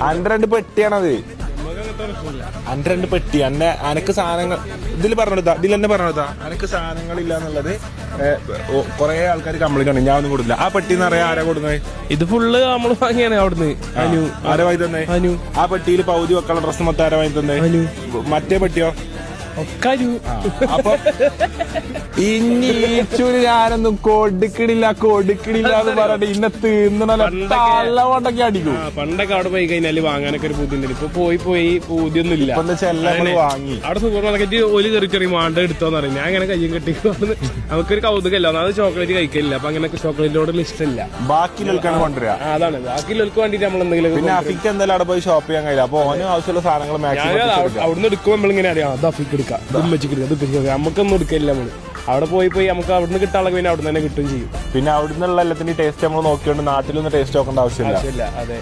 അന്റെ 2 പെട്ടിയാണത്. അന്റെ 2 പെട്ടി. അനക്ക് സാധനങ്ങൾ ഇതിൽ പറഞ്ഞെടുത്താ, ഇതിൽ തന്നെ പറഞ്ഞെടുത്താ അനക്ക് സാധനങ്ങളില്ല എന്നുള്ളത് കൊറേ ആൾക്കാർ കംപ്ലൈന്റ് ആണ്. ഞാൻ ഒന്നും കൊടുത്തില്ല. ആ പെട്ടി എന്ന് പറയാ ആരാ കൊടുക്കുന്നത്? ഇത് ഫുള്ള് നമ്മള് വാങ്ങിയാണ് അവിടുന്ന്. ആരാ വാങ്ങി തന്നെ? ആ പെട്ടിയിൽ പൗതി വെക്കാനുള്ള ഡ്രസ് മൊത്തം ആരാ വാങ്ങി തന്നെ? മറ്റേ പെട്ടിയോ? അപ്പൊ ഇനി ഈച്ചൂര് ഞാനൊന്നും കൊടുക്കണില്ല എന്ന് പറഞ്ഞിട്ട് ഇന്നെ തീർന്നൊക്കെ അടിക്കും. പണ്ടൊക്കെ അവിടെ പോയി കഴിഞ്ഞാല് വാങ്ങാനൊക്കെ ഒരു ബുദ്ധിമുട്ടുണ്ട്. ഇപ്പൊ പോയി പൂതിയൊന്നും ഇല്ല. വാങ്ങി അവിടെ സൂപ്പർ മാർക്കറ്റ് ഒരു ചെറിയ മാണ്ട എടുത്തോന്ന് പറയും. ഞാൻ അങ്ങനെ കയ്യും കെട്ടി നമുക്കൊരു കൗതുകല്ല. അത് ചോക്ലേറ്റ് കഴിക്കില്ല. അപ്പൊ അങ്ങനെ ചോക്ലേറ്റിനോടുള്ള ഇഷ്ടമില്ല. ബാക്കിയുള്ളവർക്കാണ് കൊണ്ടുവരിക. അതാണ് ബാക്കിയുള്ളവർക്ക് വേണ്ടിട്ട് നമ്മൾ എന്തെങ്കിലും. പിന്നെ അഫിക്ക് എന്തായാലും അവിടെ പോയി ഷോപ്പ് ചെയ്യാൻ കഴിയില്ല. അപ്പൊ ഓന് ആവശ്യമുള്ള സാധനങ്ങൾ അവിടുന്ന് എടുക്കുമ്പോൾ നമ്മളിങ്ങനെ അറിയാം. അത് അഫിക്ക് എടുക്കാം, നമുക്കൊന്നും എടുക്കില്ല. നമ്മള് അവിടെ പോയി നമുക്ക് അവിടുന്ന് കിട്ടാനുള്ള പിന്നെ അവിടെ തന്നെ കിട്ടുകയും ചെയ്യും. പിന്നെ അവിടുന്നുള്ള എല്ലാത്തിന്റെ ടേസ്റ്റ് നമ്മൾ നോക്കിയോണ്ട് നാട്ടിലൊന്നും ടേസ്റ്റ് നോക്കേണ്ട ആവശ്യമില്ല. അതെ.